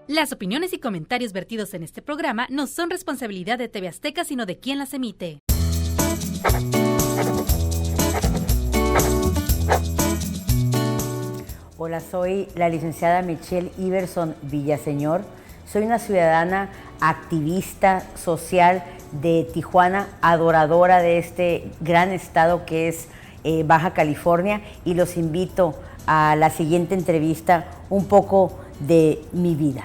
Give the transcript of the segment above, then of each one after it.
Las opiniones y comentarios vertidos en este programa no son responsabilidad de TV Azteca, sino de quien las emite. Hola, soy la licenciada Michelle Iverson Villaseñor. Soy una ciudadana activista social de Tijuana, adoradora de este gran estado que es Baja California, y los invito a la siguiente entrevista, un poco de mi vida.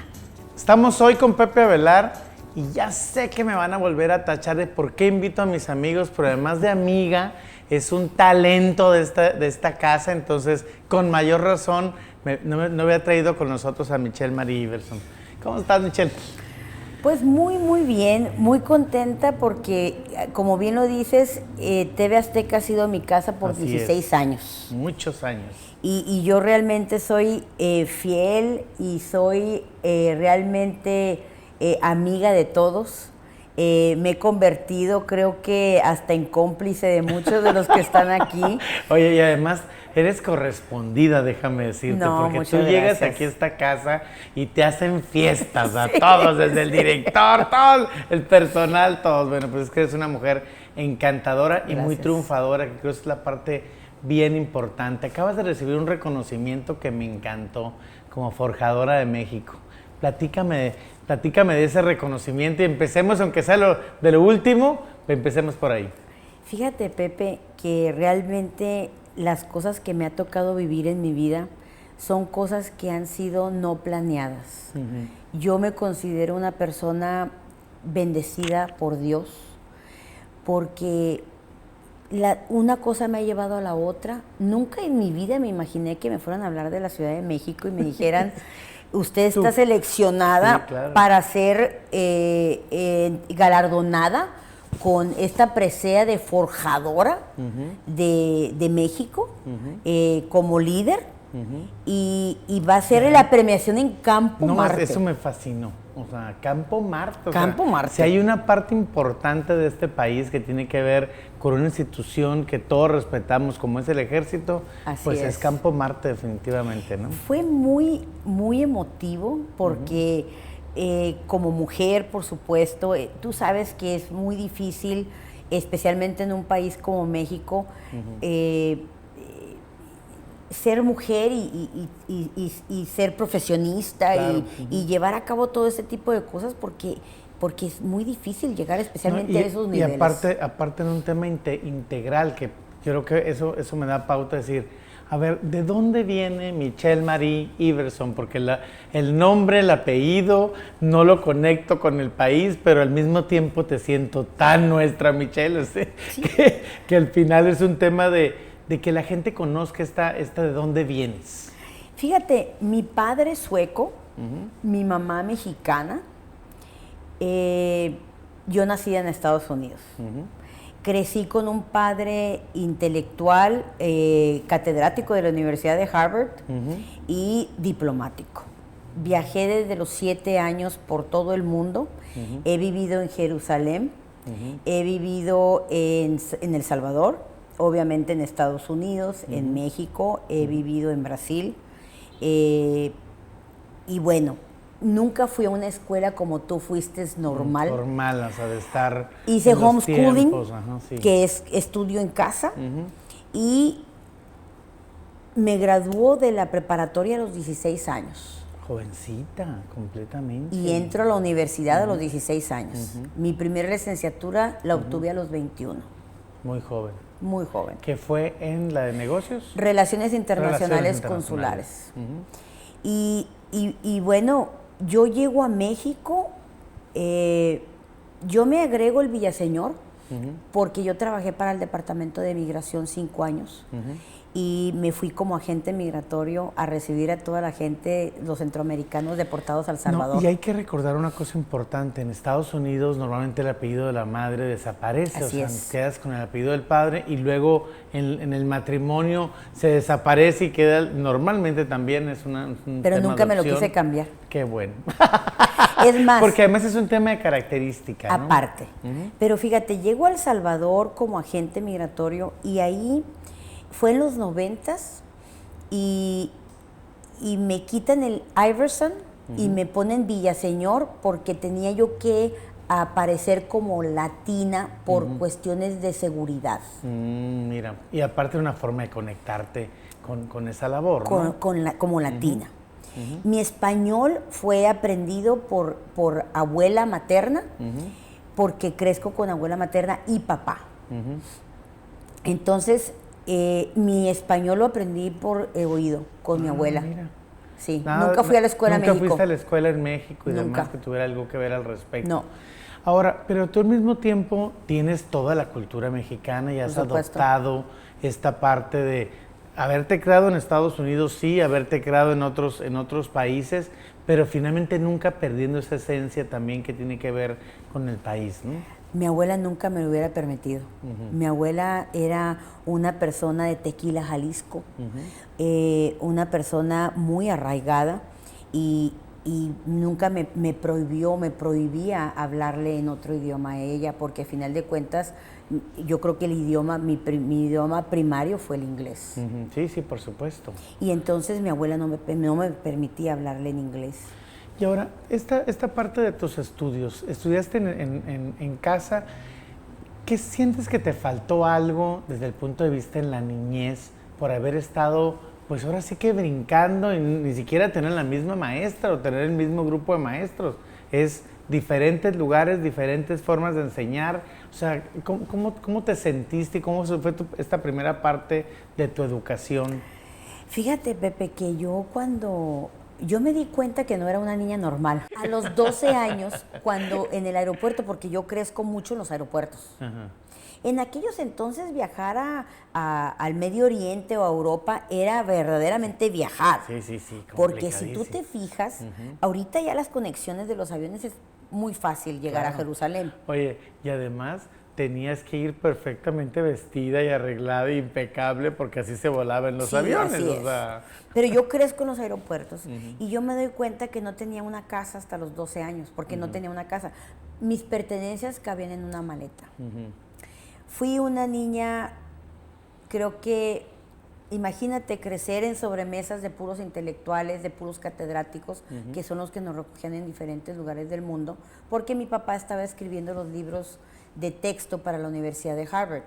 Estamos hoy con Pepe Avelar y ya sé que me van a volver a tachar de por qué invito a mis amigos, pero además de amiga, es un talento de esta casa, entonces con mayor razón no había traído con nosotros a Michelle Marie Iverson. ¿Cómo estás, Michelle? Pues muy bien, muy contenta porque, como bien lo dices, TV Azteca ha sido mi casa por Así 16 es. años. Muchos años. Y yo realmente soy fiel y soy realmente amiga de todos. Me he convertido, creo que hasta en cómplice de muchos de los que están aquí. Oye, y además eres correspondida, déjame decirte, No, porque muchas tú llegas gracias. aquí a esta casa y te hacen fiestas a todos, desde el director, todo el personal, todos. Bueno, pues es que eres una mujer encantadora y muy Gracias. triunfadora, que creo que es la parte bien importante. Acabas de recibir un reconocimiento que me encantó como forjadora de México. Platícame de ese reconocimiento y empecemos, aunque sea de lo último, empecemos por ahí. Fíjate, Pepe, que realmente las cosas que me ha tocado vivir en mi vida son cosas que han sido no planeadas. Yo me considero una persona bendecida por Dios, porque una cosa me ha llevado a la otra. Nunca en mi vida me imaginé que me fueran a hablar de la Ciudad de México y me dijeran, usted está seleccionada Sí, claro, para ser galardonada con esta presea de forjadora de México como líder, y va a ser la premiación en Campo Marte. Eso me fascinó. O sea, Campo Marte. Campo Marte. Si hay una parte importante de este país que tiene que ver con una institución que todos respetamos, como es el ejército, Así pues es. es Campo Marte definitivamente, ¿no? Fue muy emotivo porque como mujer, por supuesto, tú sabes que es muy difícil, especialmente en un país como México, ser mujer y ser profesionista, Claro. y llevar a cabo todo ese tipo de cosas porque es muy difícil llegar especialmente a esos niveles. Y aparte en un tema integral, que yo creo que eso me da pauta de decir, a ver, ¿de dónde viene Michelle Marie Iverson? Porque el nombre, el apellido, no lo conecto con el país, pero al mismo tiempo te siento tan nuestra, Michelle, ¿sí? Sí. que al final es un tema de que la gente conozca esta de dónde vienes. Fíjate, mi padre es sueco, mi mamá mexicana. Yo nací en Estados Unidos. Crecí con un padre intelectual, catedrático de la Universidad de Harvard y diplomático. Viajé desde los 7 años por todo el mundo. He vivido en Jerusalén, he vivido en El Salvador, obviamente en Estados Unidos, en México, he vivido en Brasil. Y bueno, nunca fui a una escuela como tú fuiste, normal. Normal, o sea, de estar Hice en los homeschooling, tiempos, sí. que es estudio en casa, y me graduó de la preparatoria a los 16 años. Jovencita, completamente. Y entro a la universidad a los 16 años. Mi primera licenciatura la obtuve a los 21. Muy joven. Muy joven. ¿Que fue en la de negocios? Relaciones internacionales consulares. Y bueno, yo llego a México, yo me agrego el Villaseñor, porque yo trabajé para el Departamento de Migración 5 años, y me fui como agente migratorio a recibir a toda la gente, los centroamericanos deportados a El Salvador. No, y hay que recordar una cosa importante. En Estados Unidos normalmente el apellido de la madre desaparece. Así o sea, es. quedas con el apellido del padre y luego en el matrimonio se desaparece y queda, normalmente también es un Pero tema nunca de me lo opción. quise cambiar. Qué bueno. Es más, Porque además es un tema de característica, ¿no? aparte. Pero fíjate, llego a El Salvador como agente migratorio, y ahí fue en los 90s, y me quitan el Iverson y me ponen Villaseñor porque tenía yo que aparecer como latina por cuestiones de seguridad. Mira, y aparte una forma de conectarte con esa labor, ¿no? Como latina. Mi español fue aprendido por abuela materna, porque crezco con abuela materna y papá. Entonces, mi español lo aprendí por oído, con mi abuela. Mira. Sí, nunca fui a la escuela en México. Nunca fuiste a la escuela en México y Nunca. demás que tuviera algo que ver al respecto. No. Ahora, pero tú al mismo tiempo tienes toda la cultura mexicana y has adoptado esta parte de haberte creado en Estados Unidos, sí, haberte creado en otros países, pero finalmente nunca perdiendo esa esencia también que tiene que ver con el país, ¿no? Mi abuela nunca me lo hubiera permitido. Mi abuela era una persona de Tequila, Jalisco, una persona muy arraigada y nunca me prohibía hablarle en otro idioma a ella, porque a final de cuentas yo creo que el idioma, mi idioma primario fue el inglés. Sí, sí, por supuesto. Y entonces mi abuela no me permitía hablarle en inglés. Y ahora, esta parte de tus estudios, estudiaste en casa, ¿qué sientes que te faltó algo desde el punto de vista en la niñez por haber estado, pues ahora sí que brincando y ni siquiera tener la misma maestra o tener el mismo grupo de maestros? Es diferentes lugares, diferentes formas de enseñar. O sea, ¿cómo te sentiste y cómo fue esta primera parte de tu educación? Fíjate, Pepe, que yo me di cuenta que no era una niña normal. A los 12 años, cuando en el aeropuerto, porque yo crezco mucho en los aeropuertos. En aquellos entonces viajar al Medio Oriente o a Europa era verdaderamente viajar. Sí. Porque si tú te fijas, ahorita ya las conexiones de los aviones es muy fácil llegar a Jerusalén. Oye, y además tenías que ir perfectamente vestida y arreglada e impecable porque así se volaba en los aviones. Así es. Pero yo crezco en los aeropuertos y yo me doy cuenta que no tenía una casa hasta los 12 años, porque no tenía una casa. Mis pertenencias cabían en una maleta. Fui una niña, creo que, imagínate crecer en sobremesas de puros intelectuales, de puros catedráticos, que son los que nos recogían en diferentes lugares del mundo, porque mi papá estaba escribiendo los libros de texto para la Universidad de Harvard,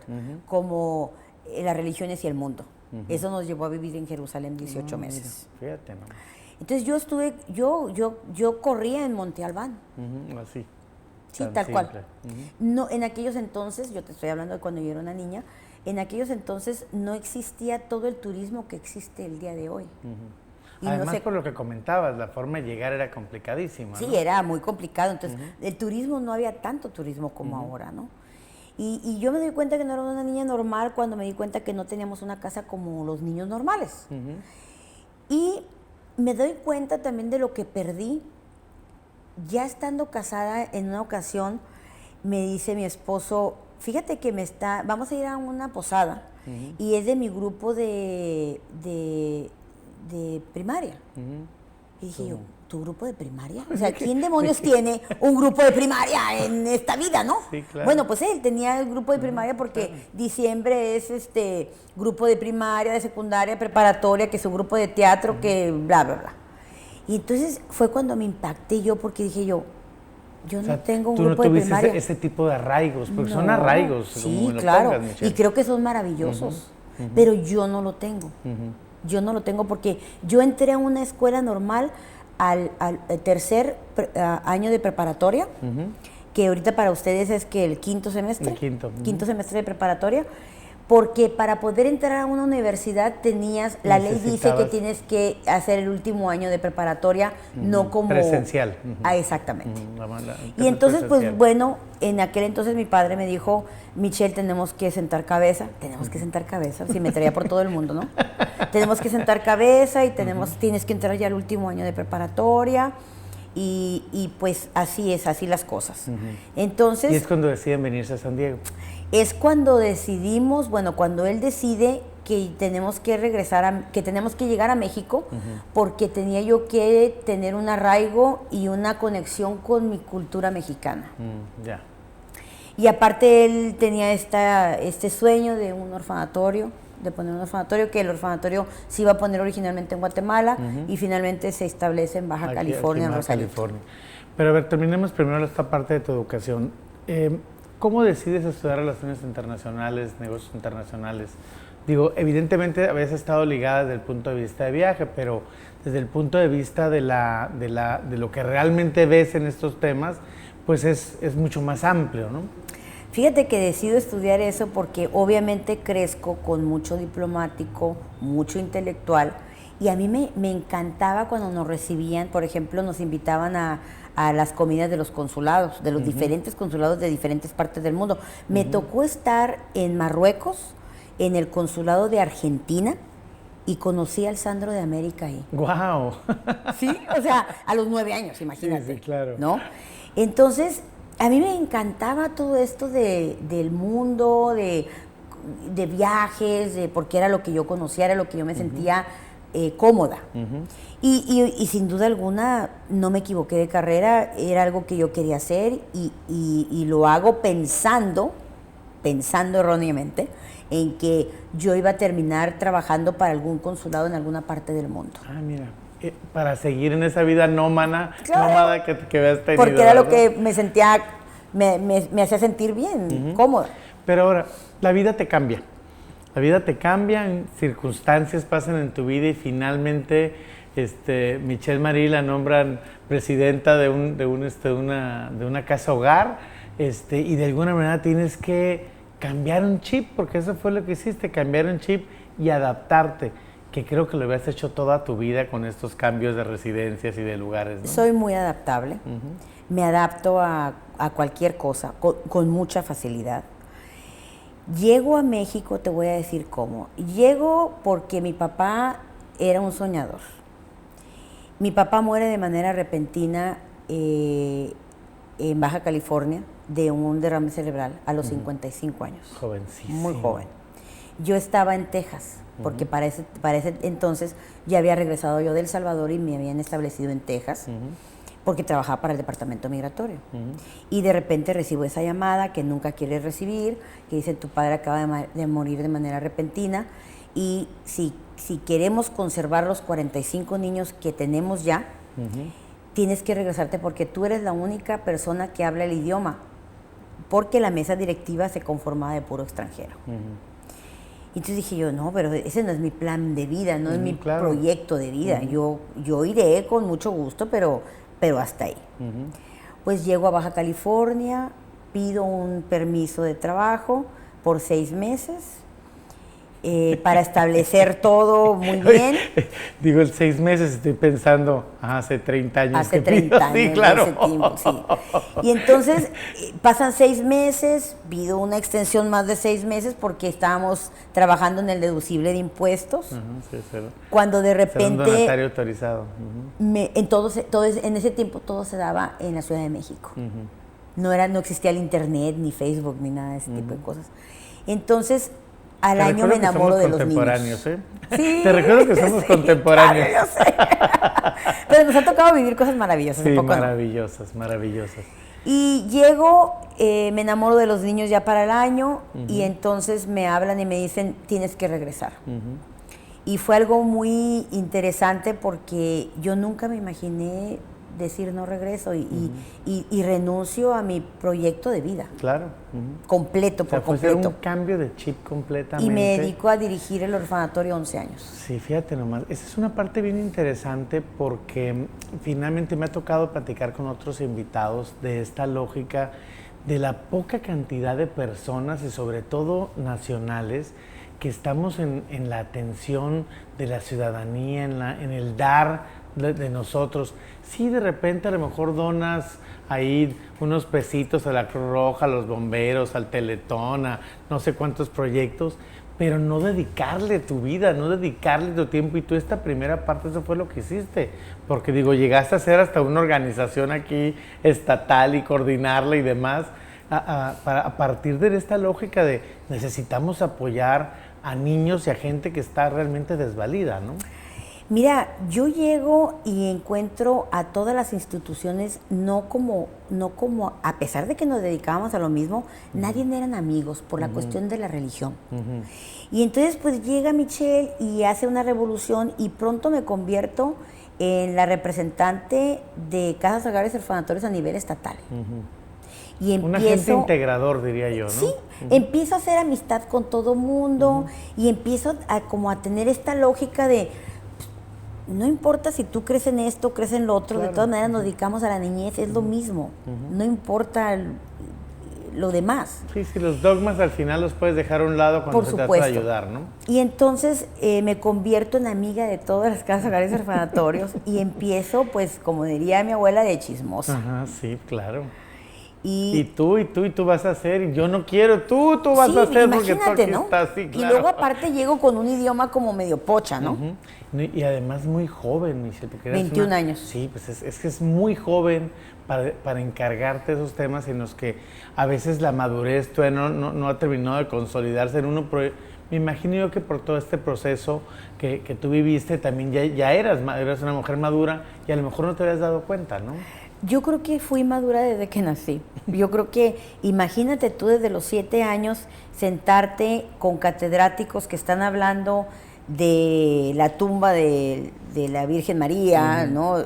como Las religiones y el mundo. Eso nos llevó a vivir en Jerusalén 18 meses. Mira, fíjate, ¿no? Entonces yo corría en Monte Albán. Así. Sí, tal cual. No, en aquellos entonces, yo te estoy hablando de cuando yo era una niña, en aquellos entonces no existía todo el turismo que existe el día de hoy. Y además, no sé, por lo que comentabas, la forma de llegar era complicadísima, sí, ¿no? era muy complicado. Entonces, el turismo no había tanto turismo como ahora, ¿no? Y yo me doy cuenta que no era una niña normal cuando me di cuenta que no teníamos una casa como los niños normales. Y me doy cuenta también de lo que perdí. Ya estando casada, en una ocasión, me dice mi esposo, fíjate que vamos a ir a una posada, y es de mi grupo de primaria. Y dije yo, ¿tu grupo de primaria? O sea, ¿quién demonios tiene un grupo de primaria en esta vida, no? Sí, claro. Bueno, pues él tenía el grupo de primaria porque diciembre es grupo de primaria, de secundaria, preparatoria, que es un grupo de teatro, que bla, bla, bla. Y entonces fue cuando me impacté yo, porque dije yo no tengo un grupo de primaria. Tú no tuviste ese tipo de arraigos, porque son arraigos. Sí, como me lo claro, pongas, Michelle. y creo que son maravillosos, pero yo no lo tengo. Yo no lo tengo porque yo entré a una escuela normal al tercer año de preparatoria, que ahorita para ustedes es que el quinto semestre. El quinto. Quinto semestre de preparatoria. Porque para poder entrar a una universidad la ley dice que tienes que hacer el último año de preparatoria, no como... Presencial. Exactamente. Y entonces, pues bueno, en aquel entonces mi padre me dijo, Michelle, tenemos que sentar cabeza, sí, me traía por todo el mundo, ¿no? Tenemos que sentar cabeza y tienes que entrar ya al último año de preparatoria. Y pues así las cosas. Entonces... Y es cuando deciden venirse a San Diego. Es cuando decidimos, cuando él decide que tenemos que que tenemos que llegar a México, porque tenía yo que tener un arraigo y una conexión con mi cultura mexicana. Ya. Y aparte él tenía este sueño de un orfanatorio, de poner un orfanatorio, que el orfanatorio se iba a poner originalmente en Guatemala y finalmente se establece en Baja California, en Rosarito. California. Pero a ver, terminemos primero esta parte de tu educación. ¿Cómo decides estudiar relaciones internacionales, negocios internacionales? Digo, evidentemente habías estado ligada desde el punto de vista de viaje, pero desde el punto de vista de lo que realmente ves en estos temas, pues es mucho más amplio, ¿no? Fíjate que decido estudiar eso porque obviamente crezco con mucho diplomático, mucho intelectual, y a mí me encantaba cuando nos recibían, por ejemplo, nos invitaban a las comidas de los consulados, de los diferentes consulados de diferentes partes del mundo. Me tocó estar en Marruecos, en el consulado de Argentina, y conocí al Sandro de América ahí. ¡Guau! Sí, o sea, a los 9 años, imagínate. Sí, claro. ¿No? Entonces, a mí me encantaba todo esto del mundo, de viajes, porque era lo que yo conocía, era lo que yo me sentía cómoda. Y sin duda alguna no me equivoqué de carrera, era algo que yo quería hacer y lo hago pensando erróneamente en que yo iba a terminar trabajando para algún consulado en alguna parte del mundo. Ah, mira, para seguir en esa vida nómada, claro, nómada que habías tenido. Porque era ¿verdad? lo que me sentía, me hacía sentir bien, cómoda. Pero ahora, la vida te cambia. La vida te cambia, circunstancias pasan en tu vida y finalmente Michelle Marie la nombran presidenta de una casa hogar, y de alguna manera tienes que cambiar un chip, porque eso fue lo que hiciste, cambiar un chip y adaptarte, que creo que lo habías hecho toda tu vida con estos cambios de residencias y de lugares, ¿no? Soy muy adaptable, me adapto a cualquier cosa con mucha facilidad. Llego a México, te voy a decir cómo. Llego porque mi papá era un soñador. Mi papá muere de manera repentina en Baja California de un derrame cerebral a los 55 años. Jovencísimo. Muy joven. Yo estaba en Texas, porque para ese entonces ya había regresado yo de El Salvador y me habían establecido en Texas, porque trabajaba para el departamento migratorio. Y de repente recibo esa llamada que nunca quieres recibir, que dice: tu padre acaba de morir de manera repentina, y si queremos conservar los 45 niños que tenemos ya, tienes que regresarte porque tú eres la única persona que habla el idioma, porque la mesa directiva se conformaba de puro extranjero. Y entonces dije yo, no, pero ese no es mi plan de vida, no es mi proyecto de vida. Yo iré con mucho gusto, pero hasta ahí. Pues llego a Baja California, pido un permiso de trabajo por 6 meses, para establecer todo muy bien. Digo, el 6 meses estoy pensando, hace 30 años. Hace 30 años, sí, claro. Ese tiempo, sí. Y entonces pasan 6 meses, pido una extensión más de 6 meses porque estábamos trabajando en el deducible de impuestos. Sí, cuando de repente... un donatario autorizado. En ese tiempo todo se daba en la Ciudad de México. No existía el internet, ni Facebook, ni nada de ese tipo de cosas. Entonces... al año me enamoro de los niños. ¿Eh? Sí, te recuerdo que somos contemporáneos. Claro, yo sé. Pero nos ha tocado vivir cosas maravillosas. Sí, poco maravillosas. Y llego, me enamoro de los niños ya para el año, y entonces me hablan y me dicen: tienes que regresar. Y fue algo muy interesante porque yo nunca me imaginé decir no regreso y renuncio a mi proyecto de vida. Claro. Completo, por completo. Fue un cambio de chip completamente. Y me dedico a dirigir el orfanatorio 11 años. Sí, fíjate nomás. Esa es una parte bien interesante porque finalmente me ha tocado platicar con otros invitados de esta lógica de la poca cantidad de personas y sobre todo nacionales que estamos en la atención de la ciudadanía, en el dar de nosotros. Sí, de repente a lo mejor donas ahí unos pesitos a la Cruz Roja, a los bomberos, al Teletón, a no sé cuántos proyectos, pero no dedicarle tu vida, no dedicarle tu tiempo. Y tú esta primera parte, eso fue lo que hiciste, porque digo, llegaste a ser hasta una organización aquí estatal y coordinarla y demás, a partir de esta lógica de necesitamos apoyar a niños y a gente que está realmente desvalida, ¿no? Mira, yo llego y encuentro a todas las instituciones no como, a pesar de que nos dedicábamos a lo mismo, nadie eran amigos por la cuestión de la religión. Y entonces pues llega Michelle y hace una revolución y pronto me convierto en la representante de casas, hogares y orfanatorios a nivel estatal. Y empiezo, un agente integrador, diría yo, ¿no? Sí, empiezo a hacer amistad con todo mundo y empiezo a tener esta lógica de no importa si tú crees en esto, crees en lo otro, de todas maneras nos dedicamos a la niñez, es lo mismo, no importa lo demás. Sí, los dogmas al final los puedes dejar a un lado cuando se trata de ayudar, ¿no? Y entonces me convierto en amiga de todas las casas, hogares y orfanatorios y empiezo, pues, como diría mi abuela, de chismosa. Ajá, sí, claro. Y tú vas a hacer, y yo no quiero, tú vas a hacer porque tú aquí, ¿no? Estás, sí, claro. Y luego aparte llego con un idioma como medio pocha, ¿no? Y además muy joven, Michelle. Porque 21 años. Sí, pues es que es muy joven para encargarte de esos temas en los que a veces la madurez todavía no ha terminado de consolidarse en uno. Pero me imagino yo que por todo este proceso que tú viviste también ya eras una mujer madura y a lo mejor no te habías dado cuenta, ¿no? Yo creo que fui madura desde que nací. Yo creo que, imagínate tú desde los 7 años sentarte con catedráticos que están hablando de la tumba de la Virgen María, ¿no?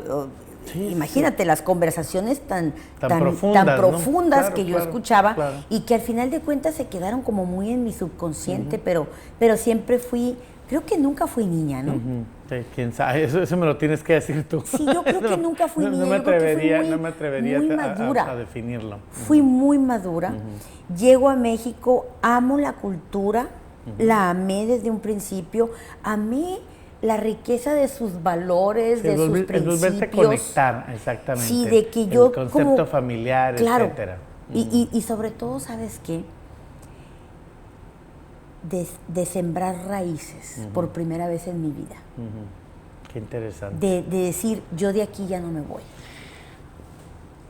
Sí, imagínate las conversaciones tan profundas, ¿no? Que yo escuchaba y que al final de cuentas se quedaron como muy en mi subconsciente, pero siempre creo que nunca fui niña, ¿no? Sí, quién sabe, eso me lo tienes que decir tú. Sí, yo creo que nunca fui niña. No me atrevería a definirlo. Fui muy madura. Llego a México, amo la cultura, la amé desde un principio, amé la riqueza de sus valores, de sus principios. Es volverte a conectar, exactamente. Sí, de que yo el concepto familiar, etcétera. Y sobre todo, ¿sabes qué? De sembrar raíces por primera vez en mi vida. Qué interesante. De decir, yo de aquí ya no me voy.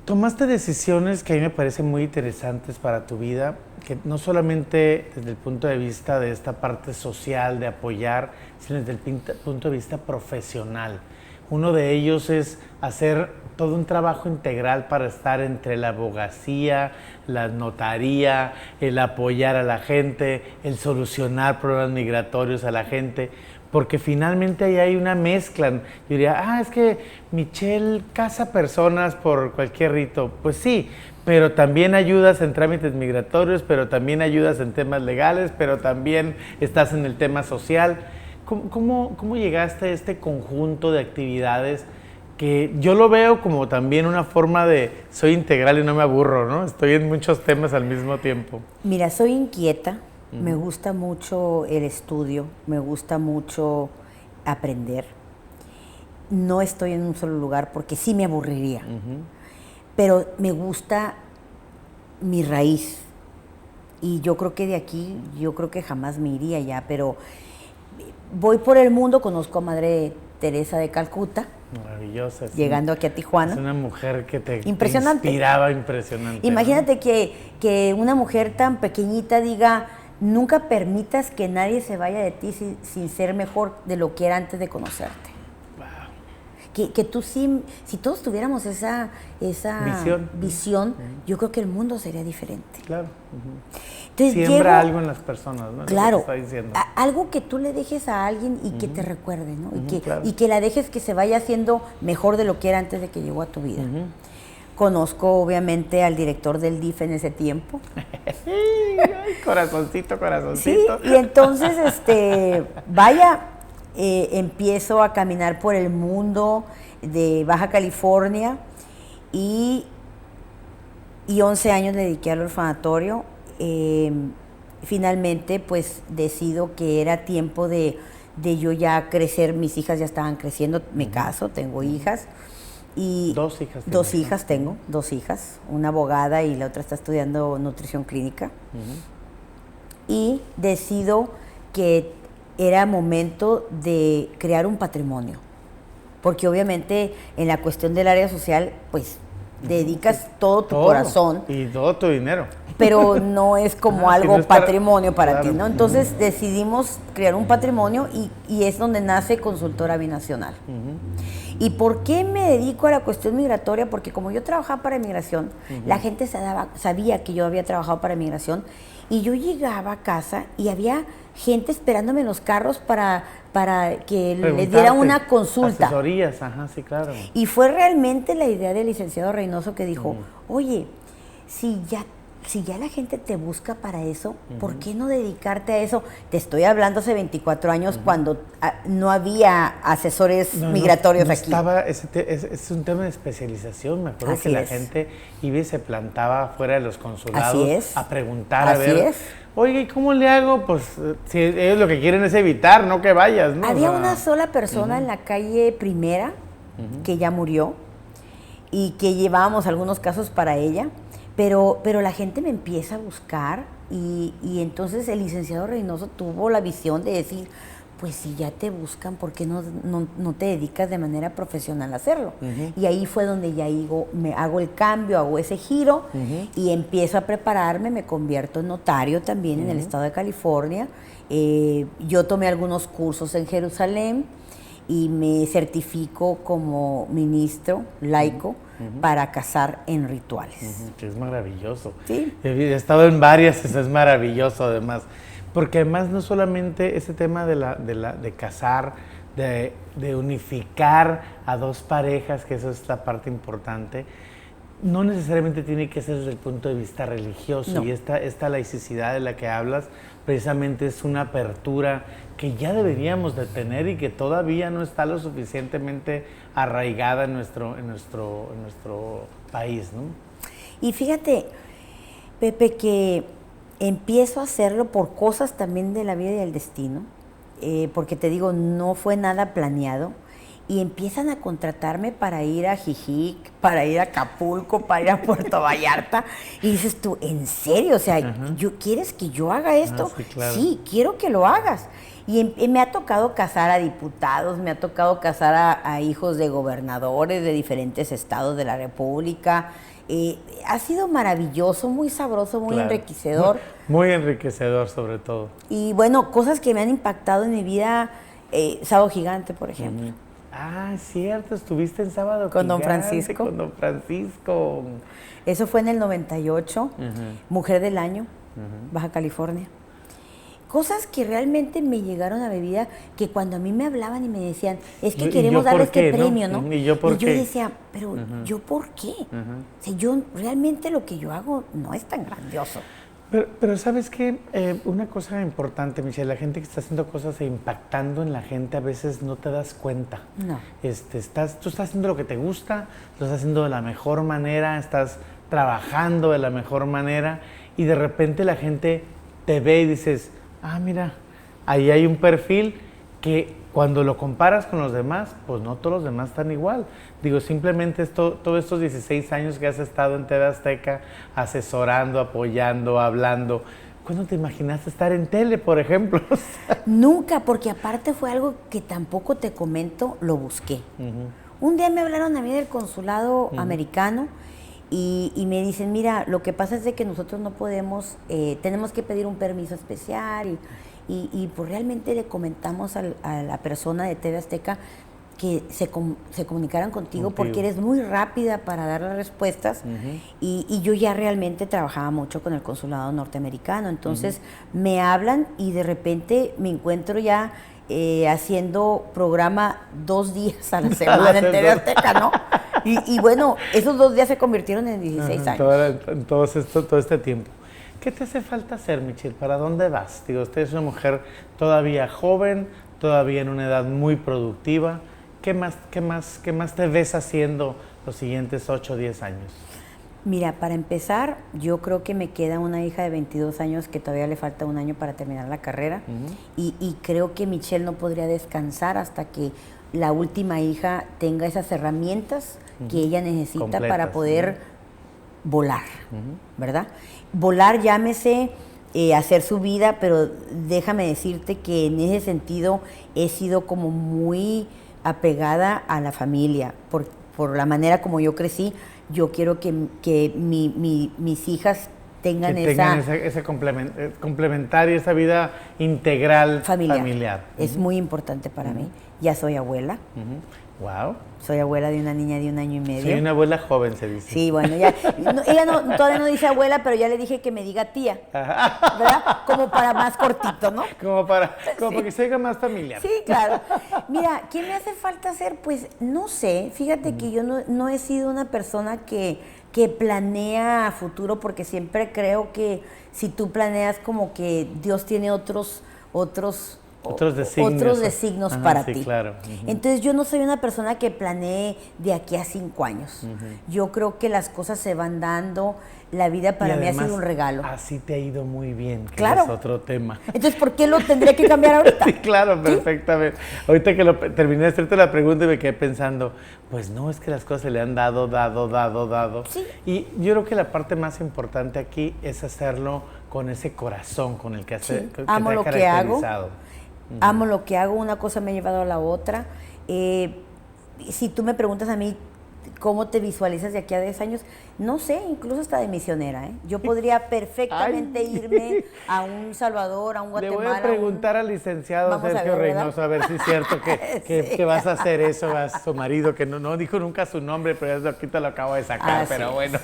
Tomaste decisiones que a mí me parecen muy interesantes para tu vida, que no solamente desde el punto de vista de esta parte social, de apoyar, sino desde el punto de vista profesional. Uno de ellos es hacer todo un trabajo integral para estar entre la abogacía, la notaría, el apoyar a la gente, el solucionar problemas migratorios a la gente, porque finalmente ahí hay una mezcla. Yo diría, es que Michelle casa personas por cualquier rito. Pues sí, pero también ayudas en trámites migratorios, pero también ayudas en temas legales, pero también estás en el tema social. ¿Cómo llegaste a este conjunto de actividades que yo lo veo como también una forma de soy integral y no me aburro, ¿no? Estoy en muchos temas al mismo tiempo. Mira, soy inquieta, me gusta mucho el estudio, me gusta mucho aprender. No estoy en un solo lugar porque sí me aburriría, pero me gusta mi raíz y yo creo que de aquí, yo creo que jamás me iría ya, pero voy por el mundo, conozco a Madre Teresa de Calcuta. Maravillosa. Llegando aquí a Tijuana. Es una mujer que te impresionante. Inspiraba impresionante. Imagínate, ¿no? que una mujer tan pequeñita diga, nunca permitas que nadie se vaya de ti sin ser mejor de lo que era antes de conocerte. Wow. Que tú sí, si todos tuviéramos esa visión, yo creo que el mundo sería diferente. Claro. Entonces, siembra algo en las personas, ¿no? Claro, está diciendo. Algo que tú le dejes a alguien y que te recuerde, ¿no? Y que la dejes que se vaya haciendo mejor de lo que era antes de que llegó a tu vida. Conozco, obviamente, al director del DIF en ese tiempo. Ay, corazoncito. Sí, y entonces, empiezo a caminar por el mundo de Baja California y 11 años le dediqué al orfanatorio. Finalmente pues decido que era tiempo de yo ya crecer, mis hijas ya estaban creciendo, me caso, tengo hijas y dos hijas tengo, dos hijas, una abogada y la otra está estudiando nutrición clínica y decido que era momento de crear un patrimonio, porque obviamente en la cuestión del área social pues dedicas todo tu corazón. Y todo tu dinero. Pero no es como algo no es para, patrimonio para claro. ti, ¿no? Entonces decidimos crear un patrimonio y es donde nace Consultora Binacional. ¿Y por qué me dedico a la cuestión migratoria? Porque como yo trabajaba para migración, la gente sabía que yo había trabajado para migración y yo llegaba a casa y había gente esperándome en los carros para que les diera una consulta. Asesorías, ajá, sí, claro. Y fue realmente la idea del licenciado Reynoso que dijo, oye, si ya la gente te busca para eso, ¿por qué no dedicarte a eso? Te estoy hablando hace 24 años cuando no había asesores migratorios aquí. Es un tema de especialización. Me acuerdo que la gente iba y se plantaba fuera de los consulados a preguntar, a ver, oye, ¿y cómo le hago? Pues si ellos lo que quieren es evitar, no que vayas, ¿no? Había una sola persona en la calle Primera que ya murió y que llevábamos algunos casos para ella. Pero la gente me empieza a buscar y entonces el licenciado Reynoso tuvo la visión de decir, pues si ya te buscan, ¿por qué no te dedicas de manera profesional a hacerlo? Y ahí fue donde ya me hago el cambio, hago ese giro y empiezo a prepararme, me convierto en notario también en el estado de California. Yo tomé algunos cursos en Jerusalén y me certifico como ministro laico para casar en rituales. Que es maravilloso. Sí. He estado en varias, eso es maravilloso además. Porque además no solamente ese tema de casar, de unificar a dos parejas, que eso es la parte importante, no necesariamente tiene que ser desde el punto de vista religioso. No. Y esta laicidad de la que hablas precisamente es una apertura que ya deberíamos de tener y que todavía no está lo suficientemente arraigada en nuestro país, ¿no? Y fíjate, Pepe, que empiezo a hacerlo por cosas también de la vida y del destino, porque te digo, no fue nada planeado. Y empiezan a contratarme para ir a Jijic, para ir a Acapulco, para ir a Puerto Vallarta. Y dices tú, ¿en serio? O sea, ¿quieres que yo haga esto? Sí, claro. Sí, quiero que lo hagas. Y me ha tocado casar a diputados, me ha tocado casar a hijos de gobernadores de diferentes estados de la República. Ha sido maravilloso, muy sabroso, muy enriquecedor. Muy enriquecedor sobre todo. Y bueno, cosas que me han impactado en mi vida, Sábado Gigante, por ejemplo. Ah, cierto, estuviste en Sábado con Gigante, Don Francisco. Con Don Francisco. Eso fue en el 98, Mujer del Año, Baja California. Cosas que realmente me llegaron a mi vida, que cuando a mí me hablaban y me decían, es que queremos darle este premio, ¿no? Y yo decía, pero ¿yo por qué? O sea, yo realmente lo que yo hago no es tan grandioso. Pero ¿sabes qué? Una cosa importante, Michelle, la gente que está haciendo cosas e impactando en la gente a veces no te das cuenta. No. Tú estás haciendo lo que te gusta, lo estás haciendo de la mejor manera, estás trabajando de la mejor manera y de repente la gente te ve y dices, ah, mira, ahí hay un perfil que cuando lo comparas con los demás, pues no todos los demás están igual. Digo, simplemente todos estos 16 años que has estado en TV Azteca, asesorando, apoyando, hablando, ¿cuándo te imaginaste estar en tele, por ejemplo? Nunca, porque aparte fue algo que tampoco te comento, lo busqué. Un día me hablaron a mí del consulado americano y me dicen, mira, lo que pasa es de que nosotros no podemos, tenemos que pedir un permiso especial y pues realmente le comentamos a la persona de TV Azteca que se comunicaran contigo porque eres muy rápida para dar las respuestas y yo ya realmente trabajaba mucho con el consulado norteamericano, entonces me hablan y de repente me encuentro ya haciendo programa 2 días a la semana en TV Azteca, ¿no? Y bueno, esos 2 días se convirtieron en 16 años. En todo este tiempo. ¿Qué te hace falta hacer, Michelle? ¿Para dónde vas? Digo, usted es una mujer todavía joven, todavía en una edad muy productiva. ¿Qué más te ves haciendo los siguientes 8 o 10 años? Mira, para empezar, yo creo que me queda una hija de 22 años que todavía le falta 1 año para terminar la carrera y creo que Michelle no podría descansar hasta que la última hija tenga esas herramientas que ella necesita completas, para poder volar, ¿verdad? Volar, llámese hacer su vida, pero déjame decirte que en ese sentido he sido como muy apegada a la familia, por la manera como yo crecí, yo quiero que mis hijas tengan esa complementaria, esa vida integral familiar. Es muy importante para mí. Ya soy abuela. Wow. Soy abuela de una niña de 1 año y medio. Soy una abuela joven, se dice. Sí, bueno, ya. Ella todavía no dice abuela, pero ya le dije que me diga tía. ¿Verdad? Como para más cortito, ¿no? Como para que se oiga más familiar. Sí, claro. Mira, ¿qué me hace falta hacer? Pues no sé. Fíjate que yo no he sido una persona que planea a futuro, porque siempre creo que si tú planeas, como que Dios tiene otros designios para ti. Claro. Entonces yo no soy una persona que planee de aquí a 5 años. Yo creo que las cosas se van dando. La vida para mí ha sido un regalo. Así te ha ido muy bien, que claro. Es otro tema. Entonces, ¿por qué lo tendría que cambiar ahorita? Sí, claro, perfectamente. ¿Sí? Ahorita que terminé de hacerte la pregunta y me quedé pensando, pues no, es que las cosas se le han dado. Sí. Y yo creo que la parte más importante aquí es hacerlo con ese corazón con el que hace, que amo te ha lo que hago. Amo lo que hago, una cosa me ha llevado a la otra. Si tú me preguntas a mí cómo te visualizas de aquí a 10 años, no sé, incluso hasta de misionera, ¿eh? Yo podría perfectamente irme a un Salvador, a un Guatemala. Le voy a preguntar al licenciado Sergio Reynoso a ver si es cierto que vas a hacer eso a su marido, que no dijo nunca su nombre, pero ya ahorita lo acabo de sacar, pero bueno.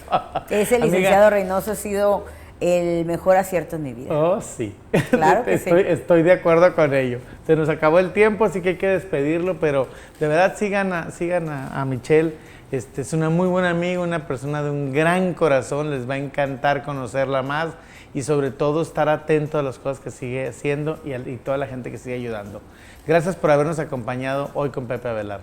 Ese licenciado Reynoso ha sido el mejor acierto en mi vida. Oh, sí. Claro que estoy de acuerdo con ello. Se nos acabó el tiempo, así que hay que despedirlo, pero de verdad sigan a Michelle. Es una muy buena amiga, una persona de un gran corazón, les va a encantar conocerla más y sobre todo estar atento a las cosas que sigue haciendo y toda la gente que sigue ayudando. Gracias por habernos acompañado hoy con Pepe Avelar.